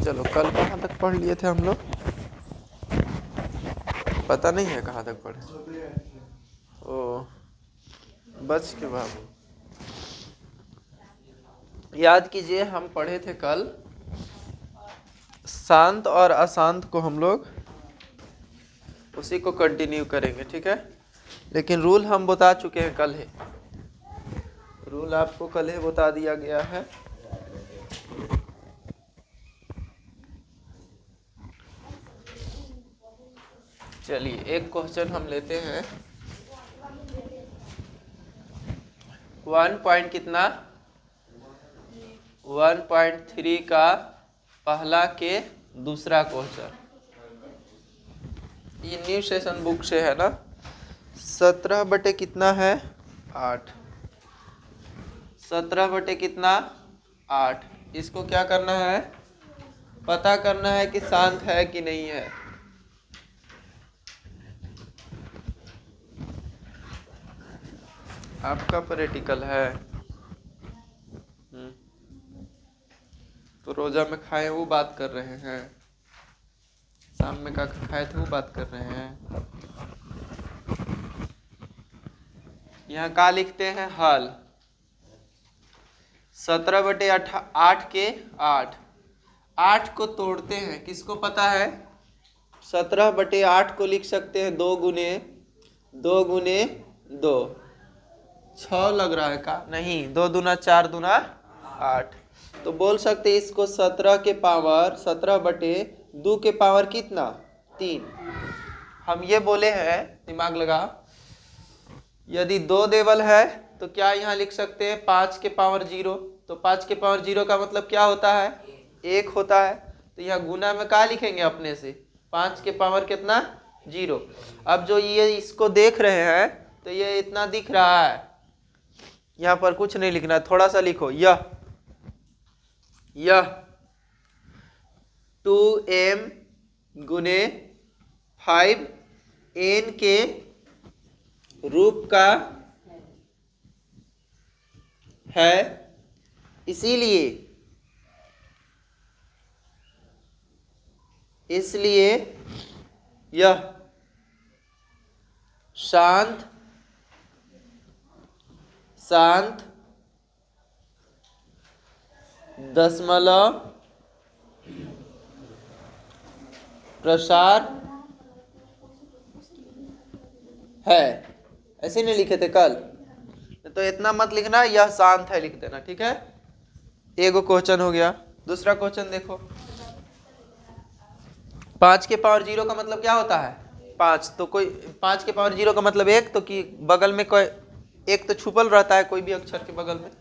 चलो कल कहाँ तक पढ़ लिए थे हम लोग, पता नहीं है कहाँ तक पढ़े। ओ बच के बाबू, याद कीजिए हम पढ़े थे कल शांत और अशांत को, हम लोग उसी को कंटिन्यू करेंगे, ठीक है। लेकिन रूल हम बता चुके हैं कल ही, रूल आपको कल ही बता दिया गया है। चलिए एक क्वेश्चन हम लेते हैं, 1 पॉइंट कितना 1.3 का पहला के दूसरा क्वेश्चन, ये न्यू सेशन बुक से है ना। 17 बटे कितना है 8, 17 बटे कितना 8। इसको क्या करना है, पता करना है कि शांत है कि नहीं है। आपका प्रैक्टिकल है, तो रोजा में खाए वो बात कर रहे हैं, शाम में का खाए थे वो बात कर रहे हैं। यहाँ का लिखते हैं हल, 17 बटे 8 के 8 को तोड़ते हैं, किसको पता है। 17 बटे 8 को लिख सकते हैं 2 गुने 2 6 लग रहा है का, नहीं 2 दूना 4 दूना 8, तो बोल सकते हैं इसको 17 के पावर 17 बटे 2 के पावर कितना 3। हम ये बोले हैं, दिमाग लगा, यदि 2 देवल है तो क्या यहाँ लिख सकते हैं 5 के पावर 0, तो 5 के पावर 0 का मतलब क्या होता है 1 होता है, तो यहाँ गुना में क्या लिखेंगे अपने से 5 के पावर कितना 0। अब जो ये इसको देख रहे हैं तो ये इतना दिख रहा है, यहाँ पर कुछ नहीं लिखना, थोड़ा सा लिखो, यह 2m गुने 5n के रूप का है, इसलिए यह शांत दशमलव प्रसार है। ऐसे नहीं लिखे थे कल, तो इतना मत लिखना, यह शांत है लिख देना, ठीक है। एगो क्वेश्चन हो गया। दूसरा क्वेश्चन देखो, 5 के पावर 0 का मतलब क्या होता है 5, तो कोई 5 के पावर 0 का मतलब 1, तो कि बगल में कोई एक तो छुपल रहता है कोई भी अक्षर के बगल में।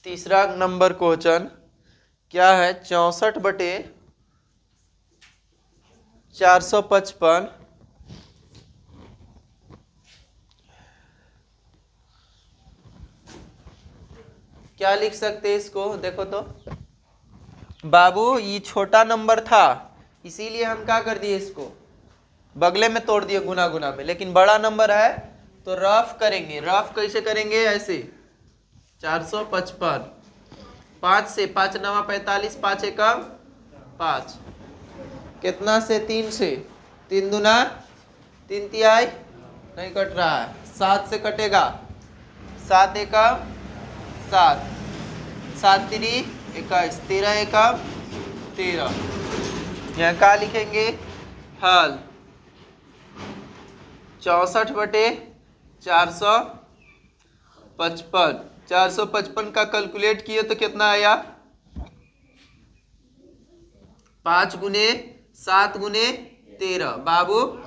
तीसरा नंबर क्वेश्चन क्या है, 64 बटे 455 क्या लिख सकते हैं इसको, देखो तो बाबू, ये छोटा नंबर था इसीलिए हम क्या कर दिए, इसको बगले में तोड़ दिए गुना गुना में, लेकिन बड़ा नंबर है तो रफ करेंगे। रफ कैसे करेंगे, ऐसे 455, 5 से 5 9 45, 5 एकम 5, कितना से 3 से 3 दूना 3 तिहाई, नहीं कट रहा है, 7 से कटेगा, 7 एकम 7, 7 3 21, 13 एकम 13। यहाँ क्या लिखेंगे हल, 64 बटे 455, 455 का कैलकुलेट किए तो कितना आया, 5 गुने 7 गुने 13। बाबू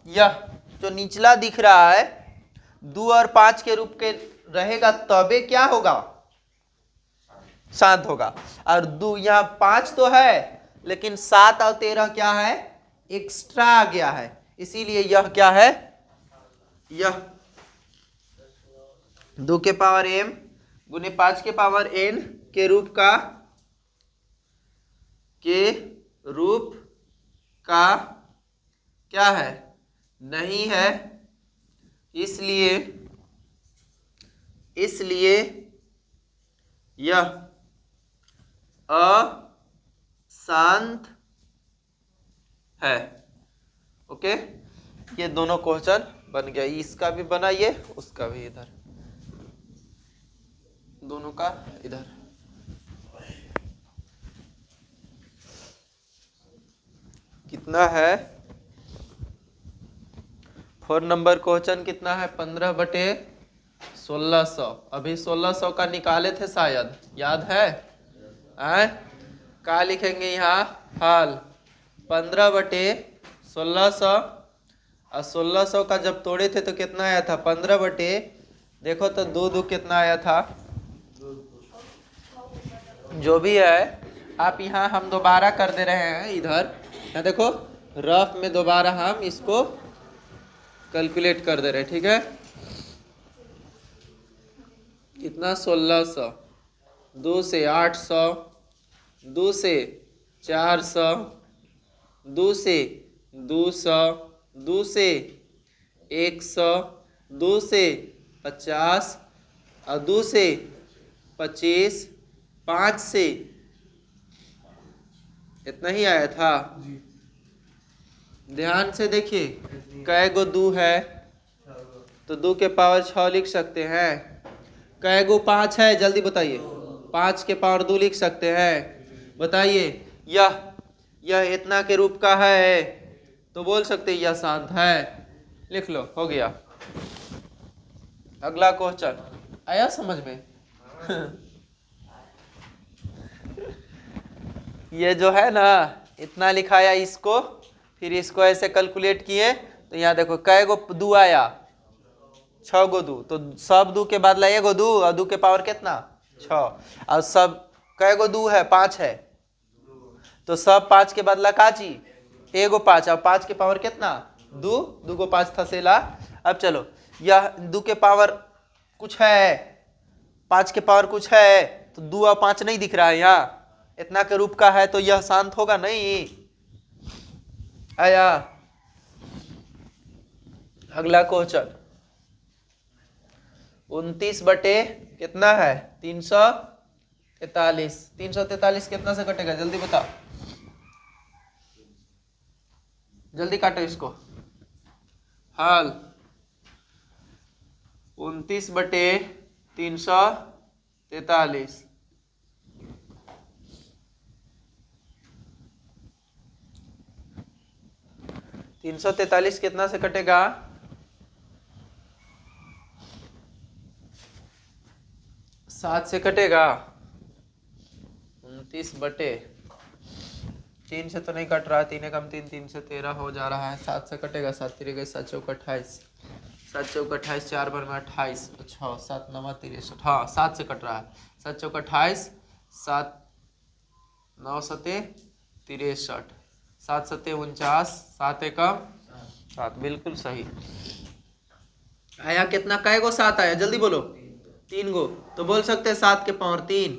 यह जो निचला दिख रहा है 2 और 5 के रूप के रहेगा, तबे क्या होगा शांत होगा। और 2 यहाँ 5 तो है लेकिन 7 और 13 क्या है एक्स्ट्रा आ गया है, इसीलिए यह क्या है, यह 2 के पावर m गुने 5 के पावर n के रूप का क्या है नहीं है, इसलिए इसलिए यह अशांत है। ओके, ये दोनों क्वेश्चन बन गया, इसका भी बना, ये उसका भी, इधर दोनों का इधर। कितना है 4 नंबर क्वेश्चन कितना है? 15/1600। अभी 1600 का निकाले थे शायद, याद है? क्या लिखेंगे यहाँ? हाल 15/1600 और 1600 का जब तोड़े थे तो कितना आया था? 15 देखो तो 2 कितना आया था? जो भी है आप यहाँ हम दोबारा कर दे रहे हैं इधर, यहाँ देखो रफ में दोबारा हम इसको कैलकुलेट कर दे रहे हैं, ठीक है? कितना? 1600, 2 से 800, 2 से 400, 2 से 200, 2 से 100, 2 से 50 और 2 से 25, 5 से इतना ही आया था। ध्यान से देखिए कै गो 2 है तो 2 के पावर 6 लिख सकते हैं। कै गो 5 है? जल्दी बताइए। 5 के पावर 2 लिख सकते हैं। बताइए यह इतना के रूप का है तो बोल सकते हैं यह शांत है। लिख लो, हो गया। अगला क्वेश्चन आया समझ में? ये जो है ना, इतना लिखाया इसको, फिर इसको ऐसे कैलकुलेट किए तो यहाँ देखो कै गो 2 आया? 6 गो 2, तो सब 2 के बदला 1 गो 2 और 2 के पावर कितना? 6। और सब कै गो 2 है? 5 है, तो सब 5 के बदला का चीज? 1 गो 5 और 5 के पावर कितना? 2, 2 को 5 थसेला। अब चलो यह 2 के पावर कुछ है, 5 के पावर कुछ है, तो 2 और 5 नहीं दिख रहा है यहाँ, इतना के रूप का है, तो यह शांत होगा नहीं? आया? अगला क्वेश्चन 29 बटे कितना है? 343। 343 कितना से कटेगा? जल्दी बताओ, जल्दी काटो इसको। हाल 29 बटे 343। 343 कितना से कटेगा? 7 से कटेगा। 29 बटे 3 से तो नहीं कट रहा है, 3 कम 3, 3 से 13 हो जा रहा है। 7 से कटेगा, 7 3 गए 7 चौक 28, 7 चौक 28, 4 बार में 28, अच्छा 7 9 63। हाँ 7 से कट रहा है। 7 चौक 28, 7 9 7 63, 7 7 49, 7 एकम 7, बिल्कुल सही। आया कितना? कै गो 7 आया? जल्दी बोलो। 3 गो, तो बोल सकते हैं 7 के पावर 3।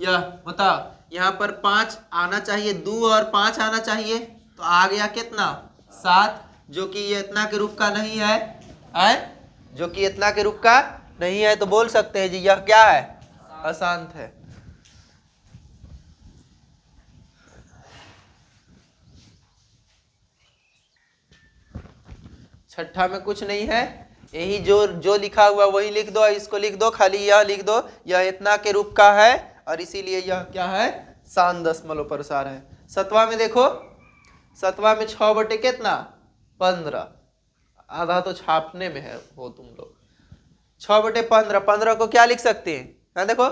यह बता, यहाँ पर 5 आना चाहिए, 2 और 5 आना चाहिए, तो आ गया कितना? 7, जो कि ये इतना के रूप का नहीं है, जो कि इतना के रूप का नहीं है, तो बोल सकते हैं जी यह क्या है? अशांत है। छठा में कुछ नहीं है, यही जो लिखा हुआ वही लिख दो, इसको लिख दो, खाली यह लिख दो, यह इतना के रूप का है और इसीलिए यह क्या है? शांत दशमलव प्रसार है। 7वां में देखो, 7वां में 6 बटे कितना? 15। आधा तो छापने में है हो तुम लोग। 6 बटे 15, 15 को क्या लिख सकते हैं? हाँ देखो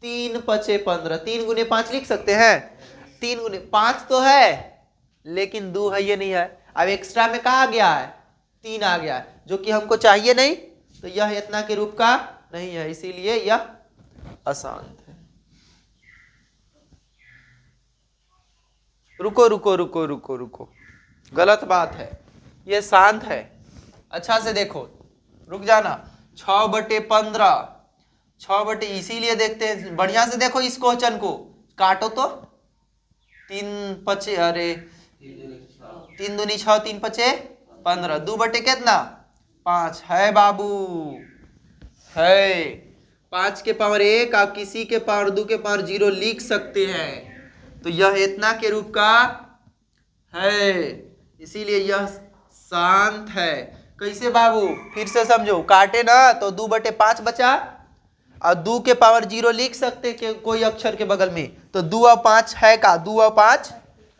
3 5 15, 3 गुने 5 लिख सकते हैं। 3 गुने 5 तो है लेकिन 2 है, ये नहीं है। अब एक्स्ट्रा में कहा गया है? 3 आ गया है, जो कि हमको चाहिए नहीं, तो यह इतना के रूप का नहीं है, इसीलिए यह अशांत है। रुको रुको रुको रुको रुको, गलत बात है, यह शांत है। अच्छा से देखो, रुक जाना। 6 बटे 15, 6 बटे, इसीलिए देखते हैं बढ़िया से, देखो इस क्वेश्चन को काटो तो 3 5, अरे 3 दूनी 6, 3 5 15, 2 बटे कितना? 5 है बाबू। है। 5 के पावर 1 आप किसी के पावर 2 के पावर 0 लिख सकते हैं, तो यह इतना के रूप का है, इसीलिए यह शांत है। कैसे बाबू, फिर से समझो, काटे ना तो 2/5 बचा और 2 के पावर 0 लिख सकते के कोई अक्षर के बगल में, तो 2 और 5 है का, 2 और 5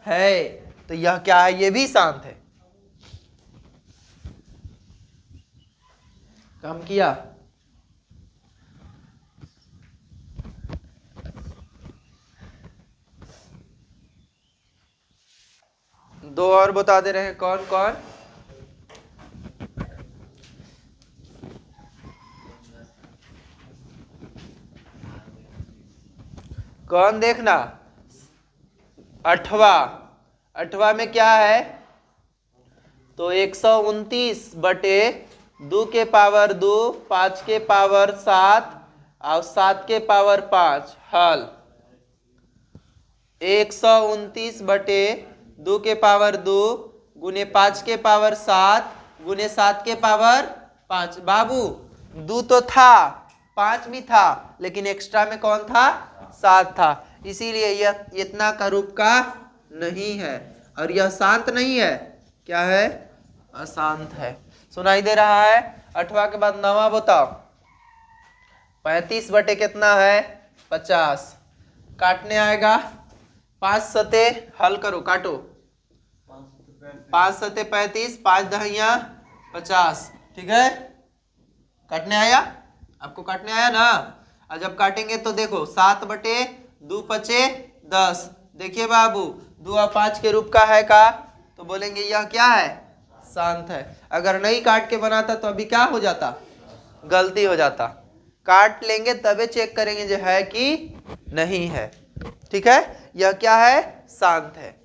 है, तो यह क्या है, ये भी शांत है। काम किया। दो और बता दे रहे हैं, कौन कौन? कौन देखना? 8वां में क्या है, तो 129/2 के पावर 2, 5 के पावर 7 और 7 के पावर 5 हल। 129/2 के पावर 2 गुने 5 के पावर 7 गुने 7 के पावर 5। बाबू 2 तो था, 5 भी था, लेकिन एक्स्ट्रा में कौन था, 7 था, इसीलिए यह इतना का रूप का नहीं है और यह शांत नहीं है। क्या है, अशांत है। सुनाई दे रहा है? 8वां के बाद 9वां बताओ। 35 बटे कितना है, 50। काटने आएगा, 5 सते हल करो, काटो। 5 सते 35, 5 दहिया 50, ठीक है। काटने आया आपको, काटने आया ना। और जब काटेंगे तो देखो 7/2 पचे 10। देखिए बाबू 2 और 5 के रूप का है का, तो बोलेंगे यह क्या है, शांत है। अगर नहीं काट के बनाता तो अभी क्या हो जाता, गलती हो जाता। काट लेंगे तबे चेक करेंगे जो है कि नहीं है, ठीक है। यह क्या है, शांत है।